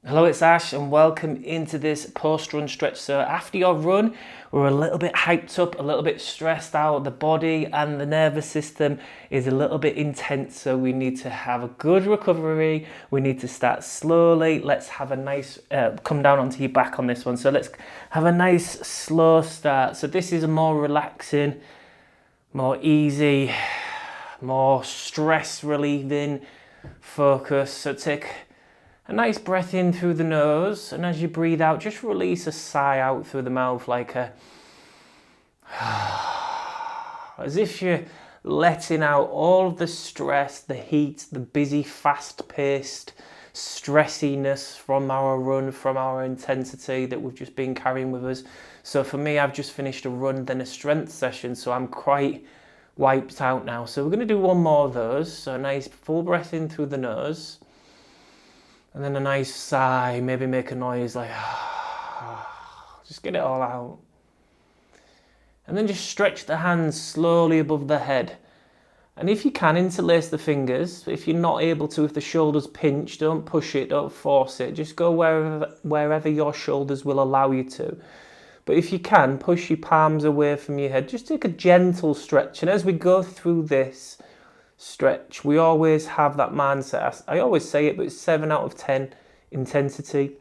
Hello, it's Ash and welcome into this post-run stretch. So after your run, we're a little bit hyped up, a little bit stressed out. The body and the nervous system is a little bit intense, so we need to have a good recovery. We need to start slowly. Let's have a nice, come down onto your back on this one. So let's have a nice slow start. So this is a more relaxing, more easy, more stress relieving focus. So take a nice breath in through the nose, and as you breathe out, just release a sigh out through the mouth like as if you're letting out all of the stress, the heat, the busy, fast-paced stressiness from our run, from our intensity that we've just been carrying with us. So for me, I've just finished a run, then a strength session, so I'm quite wiped out now. So we're going to do one more of those. So a nice full breath in through the nose. And then a nice sigh, maybe make a noise like, just get it all out. And then just stretch the hands slowly above the head. And if you can, interlace the fingers. If you're not able to, if the shoulders pinch, don't push it, don't force it. Just go wherever your shoulders will allow you to. But if you can, push your palms away from your head. Just take a gentle stretch. And as we go through this stretch, we always have that mindset. I always say it, but it's 7 out of 10 intensity.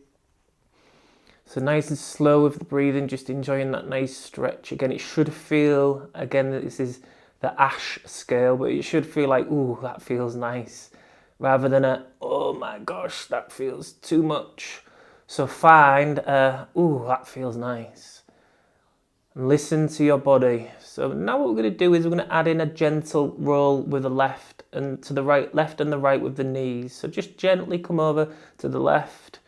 So nice and slow with the breathing, just enjoying that nice stretch. Again, it should feel, again, this is the Ash scale, but it should feel like, ooh, that feels nice, rather than oh my gosh, that feels too much. So find ooh, that feels nice. And listen to your body. So now what we're going to do is we're going to add in a gentle roll with the left and to the right, left and the right with the knees. So just gently come over to the left.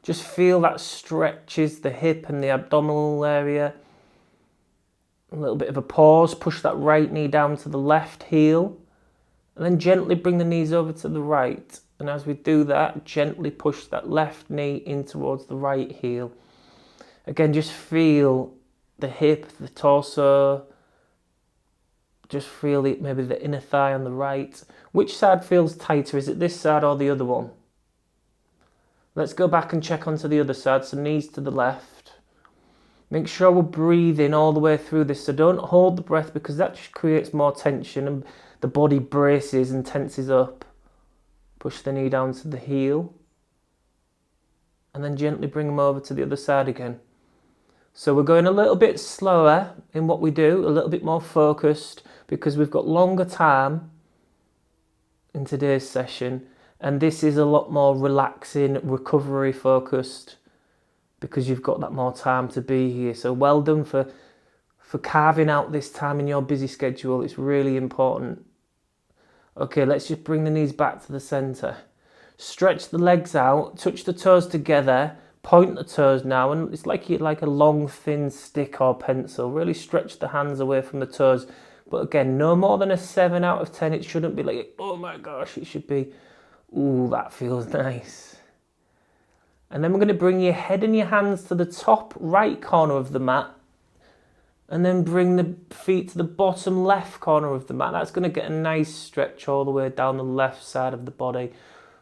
Just feel that stretches the hip and the abdominal area. A little bit of a pause. Push that right knee down to the left heel. And then gently bring the knees over to the right. And as we do that, gently push that left knee in towards the right heel. Again, just feel the hip, the torso. Just feel maybe the inner thigh on the right. Which side feels tighter? Is it this side or the other one? Let's go back and check onto the other side. So knees to the left. Make sure we're breathing all the way through this. So don't hold the breath because that just creates more tension and the body braces and tenses up. Push the knee down to the heel. And then gently bring them over to the other side again. So we're going a little bit slower in what we do, a little bit more focused because we've got longer time in today's session. And this is a lot more relaxing, recovery focused because you've got that more time to be here. So well done for carving out this time in your busy schedule. It's really important. Okay, let's just bring the knees back to the center. Stretch the legs out, touch the toes together. Point the toes now, and it's like a long thin stick or pencil. Really stretch the hands away from the toes. But again, no more than a 7 out of 10. It shouldn't be like, oh my gosh. It should be, ooh, that feels nice. And then we're going to bring your head and your hands to the top right corner of the mat. And then bring the feet to the bottom left corner of the mat. That's going to get a nice stretch all the way down the left side of the body.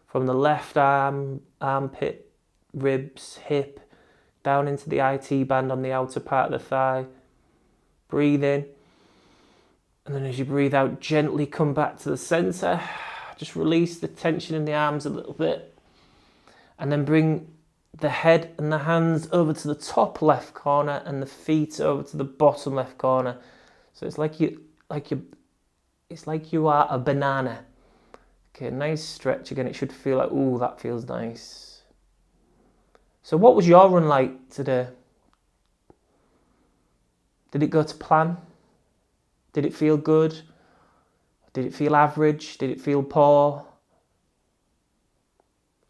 From the left arm, armpit, ribs, hip, down into the IT band on the outer part of the thigh. Breathe in. And then as you breathe out, gently come back to the center. Just release the tension in the arms a little bit. And then bring the head and the hands over to the top left corner and the feet over to the bottom left corner. So it's like you are a banana. Okay, nice stretch again. It should feel like, ooh, that feels nice. So what was your run like today? Did it go to plan? Did it feel good? Did it feel average? Did it feel poor?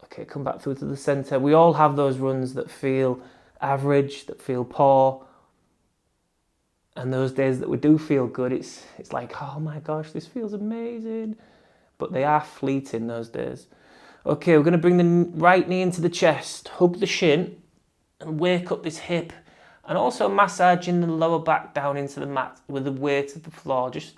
Okay, come back through to the center. We all have those runs that feel average, that feel poor. And those days that we do feel good, it's like, oh my gosh, this feels amazing. But they are fleeting, those days. Okay, we're going to bring the right knee into the chest, hug the shin, and wake up this hip. And also massaging the lower back down into the mat with the weight of the floor. Just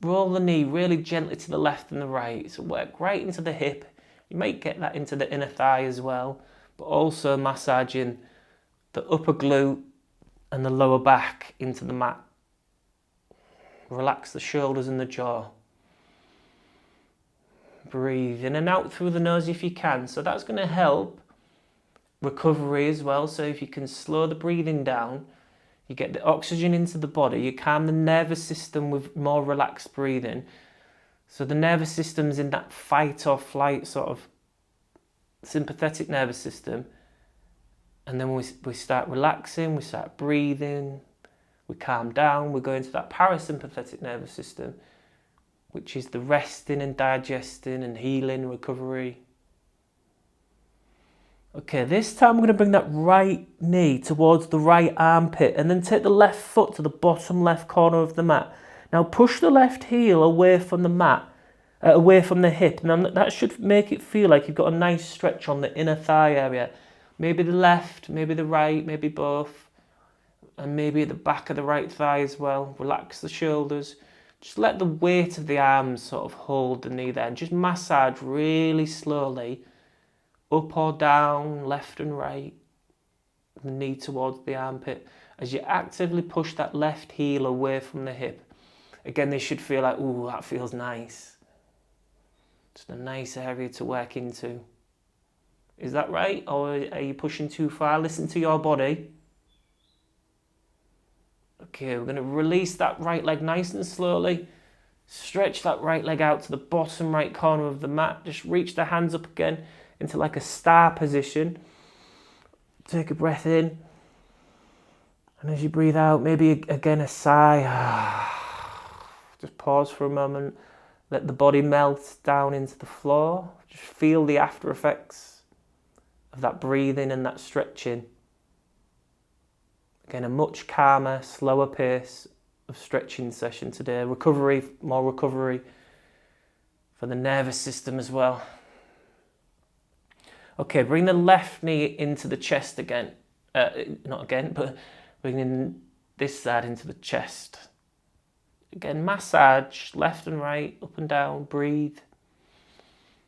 roll the knee really gently to the left and the right. So work right into the hip. You might get that into the inner thigh as well. but also massaging the upper glute and the lower back into the mat. Relax the shoulders and the jaw. Breathe in and out through the nose if you can. So that's going to help recovery as well. So if you can slow the breathing down, you get the oxygen into the body, you calm the nervous system with more relaxed breathing. So the nervous system's in that fight or flight sort of sympathetic nervous system. And then we start relaxing, we start breathing, we calm down, we go into that parasympathetic nervous system, which is the resting and digesting and healing, recovery. Okay, this time we're going to bring that right knee towards the right armpit and then take the left foot to the bottom left corner of the mat. Now push the left heel away from the mat, away from the hip. Now that should make it feel like you've got a nice stretch on the inner thigh area. Maybe the left, maybe the right, maybe both. And maybe at the back of the right thigh as well. Relax the shoulders. Just let the weight of the arms sort of hold the knee there. And just massage really slowly, up or down, left and right. The knee towards the armpit. As you actively push that left heel away from the hip. Again, this should feel like, ooh, that feels nice. Just a nice area to work into. Is that right? Or are you pushing too far? Listen to your body. Okay, we're going to release that right leg nice and slowly. Stretch that right leg out to the bottom right corner of the mat. Just reach the hands up again into like a star position. Take a breath in. And as you breathe out, maybe again a sigh. Just pause for a moment. Let the body melt down into the floor. Just feel the after effects of that breathing and that stretching. Again, a much calmer, slower pace of stretching session today. Recovery, more recovery for the nervous system as well. Okay, bring the left knee into the chest again. Not again, but bringing this side into the chest. Again, massage left and right, up and down, breathe.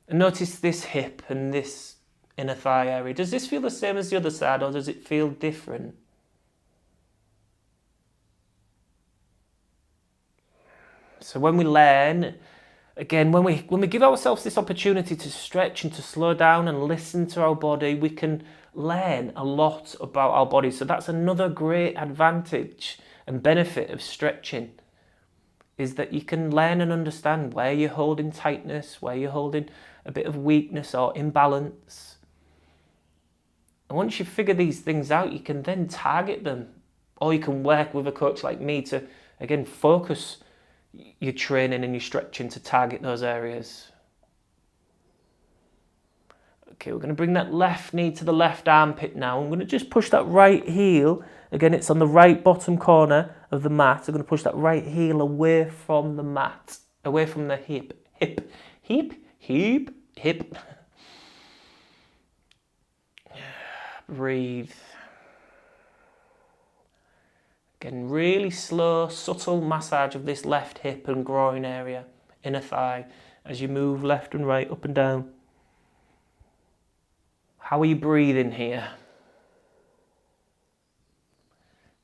And notice this hip and this inner thigh area. Does this feel the same as the other side or does it feel different? So when we learn, again, when we give ourselves this opportunity to stretch and to slow down and listen to our body, we can learn a lot about our body. So that's another great advantage and benefit of stretching, is that you can learn and understand where you're holding tightness, where you're holding a bit of weakness or imbalance. And once you figure these things out, you can then target them. Or you can work with a coach like me to, again, focus your training and your stretching to target those areas. Okay, we're going to bring that left knee to the left armpit now. I'm going to just push that right heel. Again, it's on the right bottom corner of the mat. I'm going to push that right heel away from the mat, away from the hip. Hip. Breathe. Again, really slow, subtle massage of this left hip and groin area, inner thigh, as you move left and right, up and down. How are you breathing here?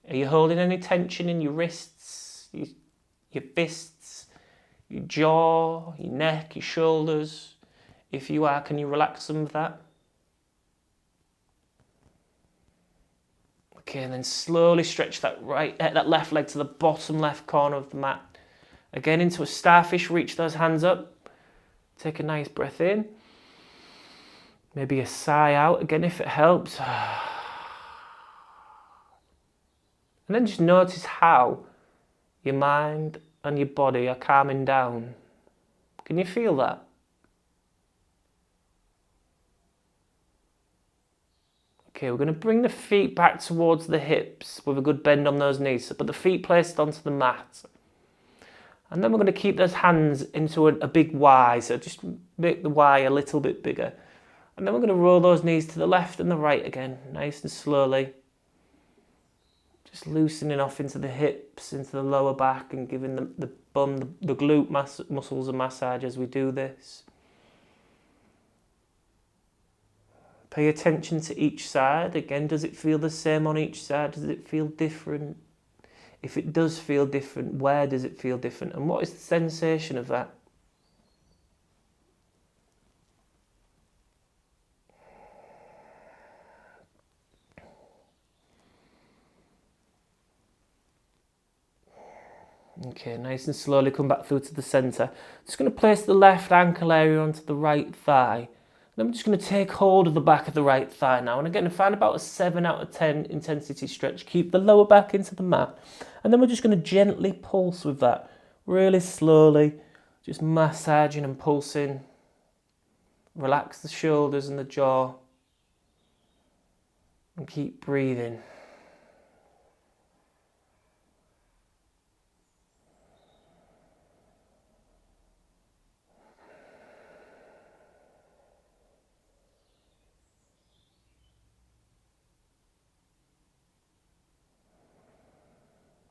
Are you holding any tension in your wrists, your fists, your jaw, your neck, your shoulders? If you are, can you relax some of that? Okay, and then slowly stretch that left leg to the bottom left corner of the mat. Again, into a starfish, reach those hands up. Take a nice breath in. Maybe a sigh out, again, if it helps. And then just notice how your mind and your body are calming down. Can you feel that? Okay, we're going to bring the feet back towards the hips with a good bend on those knees, but the feet placed onto the mat. And then we're going to keep those hands into a big Y, so just make the Y a little bit bigger. And then we're going to roll those knees to the left and the right again, nice and slowly. Just loosening off into the hips, into the lower back, and giving the bum, the glute muscles a massage as we do this. Pay attention to each side. Again, does it feel the same on each side? Does it feel different? If it does feel different, where does it feel different? And what is the sensation of that? Okay, nice and slowly come back through to the centre. Just going to place the left ankle area onto the right thigh. And I'm just going to take hold of the back of the right thigh now. And again, find about a 7 out of 10 intensity stretch. Keep the lower back into the mat. And then we're just going to gently pulse with that. Really slowly, just massaging and pulsing. Relax the shoulders and the jaw. And keep breathing.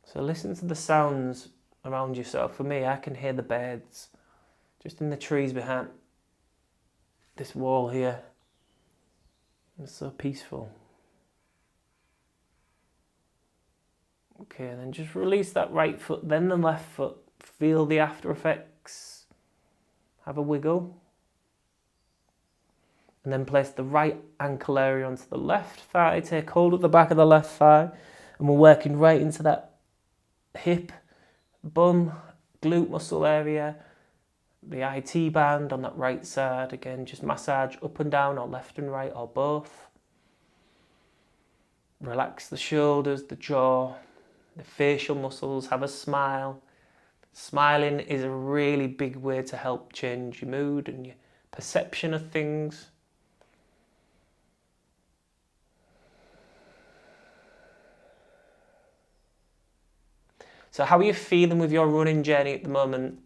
So listen to the sounds around yourself. For me, I can hear the birds just in the trees behind this wall here. It's so peaceful. Okay, and then just release that right foot, then the left foot. Feel the after effects. Have a wiggle. And then place the right ankle area onto the left thigh. Take hold of the back of the left thigh. And we're working right into that hip, bum, glute muscle area, the IT band on that right side. Again, just massage up and down or left and right or both. Relax the shoulders, the jaw, the facial muscles. Have a smile. Smiling is a really big way to help change your mood and your perception of things. So how are you feeling with your running journey at the moment?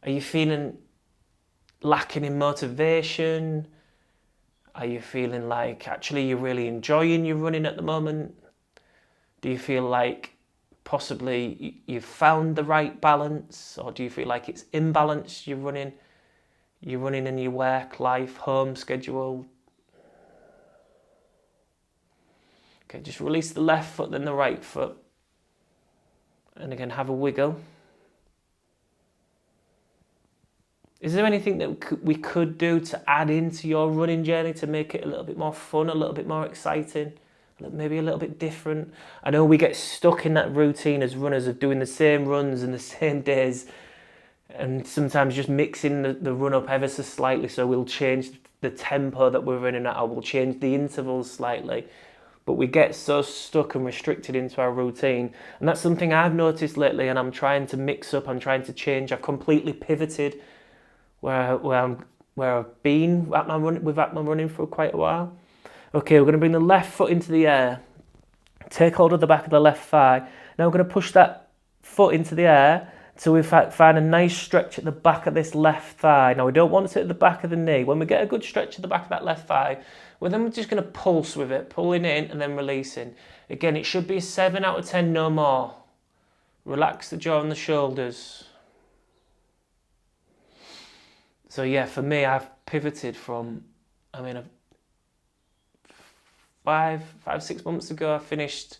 Are you feeling lacking in motivation? Are you feeling like actually you're really enjoying your running at the moment? Do you feel like possibly you've found the right balance, or do you feel like it's imbalanced? You're running in your work, life, home schedule. Okay, just release the left foot, then the right foot. And again, have a wiggle. Is there anything that we could do to add into your running journey to make it a little bit more fun, a little bit more exciting, maybe a little bit different? I know we get stuck in that routine as runners of doing the same runs and the same days, and sometimes just mixing the run up ever so slightly. So we'll change the tempo that we're running at, or we'll change the intervals slightly. But we get so stuck and restricted into our routine. And that's something I've noticed lately, and I'm trying to mix up, I'm trying to change. I've completely pivoted where I've been at my running for quite a while. Okay, we're going to bring the left foot into the air. Take hold of the back of the left thigh. Now we're going to push that foot into the air until we find a nice stretch at the back of this left thigh. Now we don't want it at the back of the knee. When we get a good stretch at the back of that left thigh, well, then we're just going to pulse with it, pulling in and then releasing. Again, it should be a 7 out of 10, no more. Relax the jaw and the shoulders. So yeah, for me, I've pivoted from, 6 months ago, I finished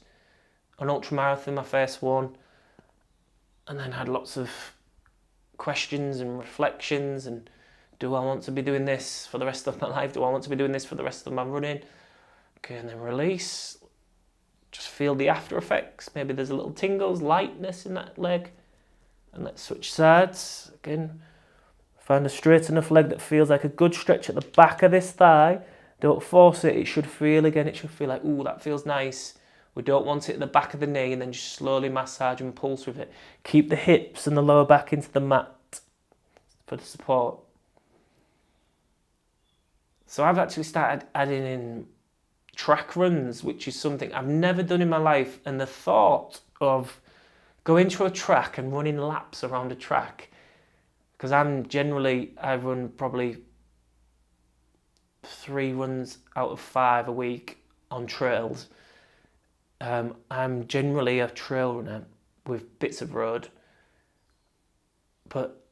an ultramarathon, my first one, and then had lots of questions and reflections and do I want to be doing this for the rest of my life? Do I want to be doing this for the rest of my running? Okay, and then release. Just feel the after effects. Maybe there's a little tingles, lightness in that leg. And let's switch sides. Again, find a straight enough leg that feels like a good stretch at the back of this thigh. Don't force it. It should feel like, ooh, that feels nice. We don't want it at the back of the knee, and then just slowly massage and pulse with it. Keep the hips and the lower back into the mat for the support. So I've actually started adding in track runs, which is something I've never done in my life. And the thought of going to a track and running laps around a track, because I run probably 3 runs out of 5 a week on trails. I'm generally a trail runner with bits of road, but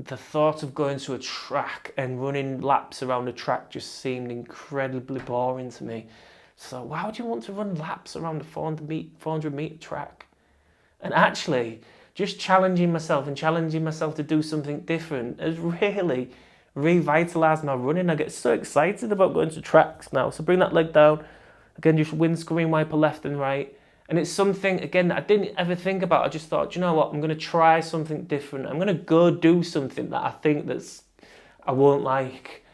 the thought of going to a track and running laps around a track just seemed incredibly boring to me. So why would you want to run laps around a 400 meter track? And actually, just challenging myself to do something different has really revitalised my running. I get so excited about going to tracks now. So bring that leg down. Again, just windscreen wiper left and right. And it's something, again, that I didn't ever think about. I just thought, you know what, I'm going to try something different. I'm going to go do something that I think I won't like.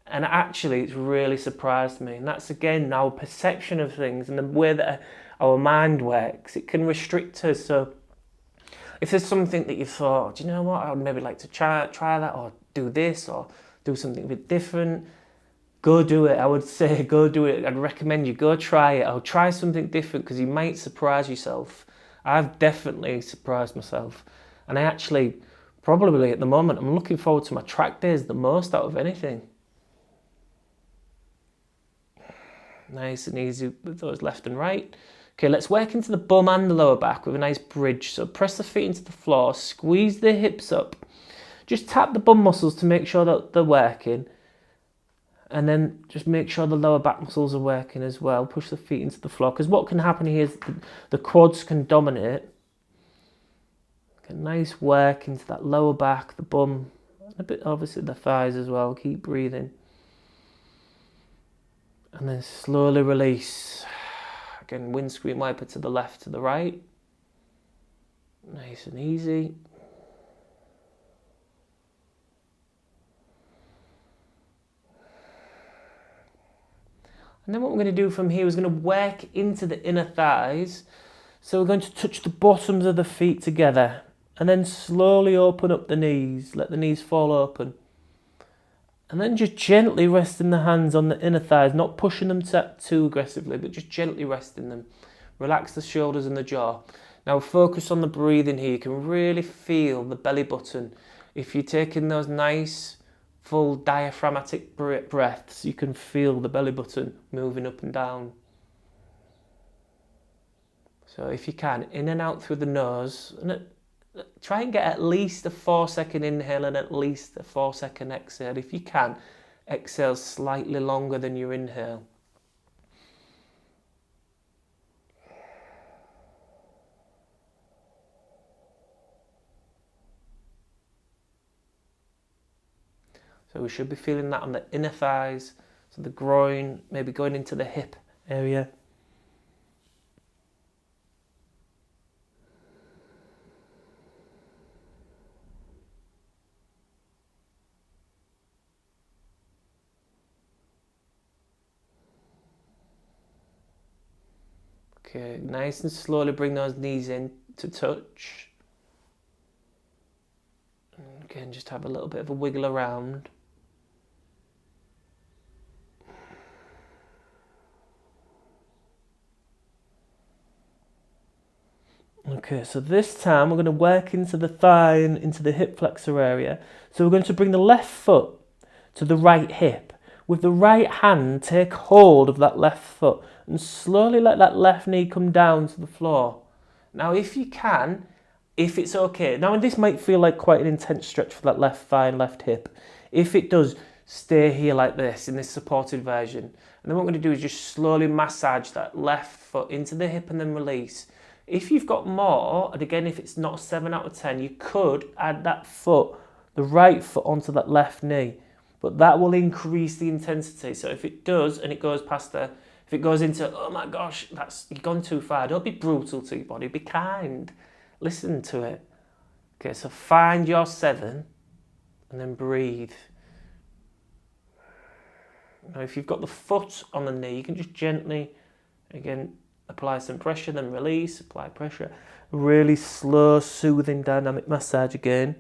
And actually, it's really surprised me. And that's, again, our perception of things and the way that our mind works. It can restrict us. So if there's something that you thought, do you know what, I would maybe like to try that, or do this, or do something a bit different, go do it. I would say go do it. I'd recommend you go try it. I'll try something different because you might surprise yourself. I've definitely surprised myself. And I actually, probably at the moment, I'm looking forward to my track days the most out of anything. Nice and easy with those left and right. Okay, let's work into the bum and the lower back with a nice bridge. So press the feet into the floor, squeeze the hips up. Just tap the bum muscles to make sure that they're working. And then just make sure the lower back muscles are working as well. Push the feet into the floor. Because what can happen here is the quads can dominate. Okay, nice work into that lower back, the bum, and a bit obviously the thighs as well. Keep breathing. And then slowly release. Again, windscreen wiper to the left, to the right. Nice and easy. And then what we're going to do from here is going to work into the inner thighs. So we're going to touch the bottoms of the feet together and then slowly open up the knees. Let the knees fall open. And then just gently resting the hands on the inner thighs, not pushing them too aggressively, but just gently resting them. Relax the shoulders and the jaw. Now focus on the breathing here. You can really feel the belly button. If you're taking those nice, full diaphragmatic breaths, you can feel the belly button moving up and down. So if you can, in and out through the nose, and try and get at least a 4-second inhale and at least a 4-second exhale. If you can, exhale slightly longer than your inhale. So we should be feeling that on the inner thighs, so the groin, maybe going into the hip area. Okay, nice and slowly bring those knees in to touch. And again, just have a little bit of a wiggle around. Okay, so this time we're going to work into the thigh and into the hip flexor area. So we're going to bring the left foot to the right hip. With the right hand, take hold of that left foot and slowly let that left knee come down to the floor. Now, if you can, if it's okay. Now, this might feel like quite an intense stretch for that left thigh and left hip. If it does, stay here like this in this supported version. And then what we're going to do is just slowly massage that left foot into the hip and then release. If you've got more, and again, if it's not 7 out of 10, you could add that foot, the right foot, onto that left knee. But that will increase the intensity. So if it does, and it goes past if it goes into, oh my gosh, you've gone too far. Don't be brutal to your body. Be kind. Listen to it. Okay, so find your 7, and then breathe. Now, if you've got the foot on the knee, you can just gently, again, apply some pressure, then release, apply pressure. Really slow, soothing, dynamic massage again.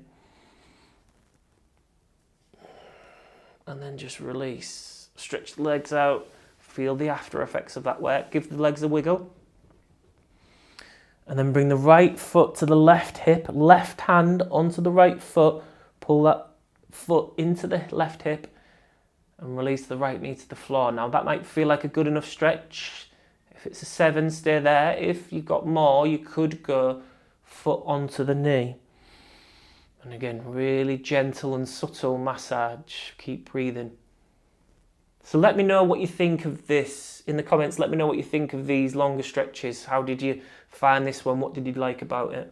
And then just release. Stretch the legs out. Feel the after effects of that work. Give the legs a wiggle. And then bring the right foot to the left hip. Left hand onto the right foot. Pull that foot into the left hip. And release the right knee to the floor. Now that might feel like a good enough stretch. If it's a 7, stay there. If you've got more, you could go foot onto the knee. And again, really gentle and subtle massage. Keep breathing. So let me know what you think of this in the comments. Let me know what you think of these longer stretches. How did you find this one? What did you like about it?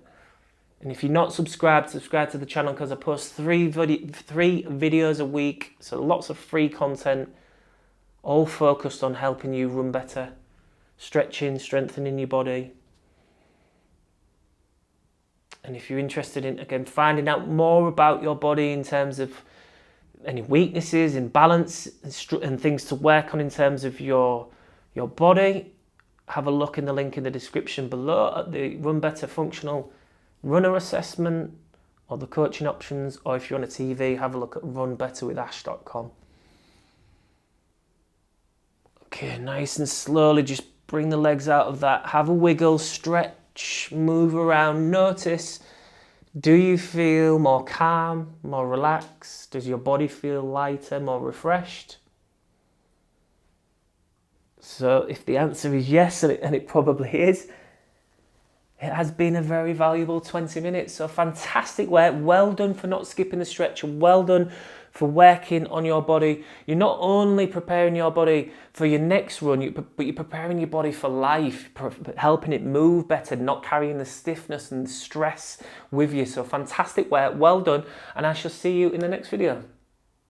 And if you're not subscribed, subscribe to the channel, because I post three videos a week. So lots of free content, all focused on helping you run better, stretching, strengthening your body. And if you're interested in, again, finding out more about your body in terms of any weaknesses, imbalance, and things to work on in terms of your body, have a look in the link in the description below at the Run Better Functional Runner Assessment or the coaching options. Or if you're on a TV, have a look at runbetterwithash.com. Okay, nice and slowly, just bring the legs out of that. Have a wiggle, stretch, move around. Notice, do you feel more calm, more relaxed? Does your body feel lighter, more refreshed? So if the answer is yes, and it probably is, it has been a very valuable 20 minutes. So fantastic work. Well done for not skipping the stretch. Well done for working on your body. You're not only preparing your body for your next run, but you're preparing your body for life, helping it move better, not carrying the stiffness and stress with you. So fantastic work. Well done. And I shall see you in the next video.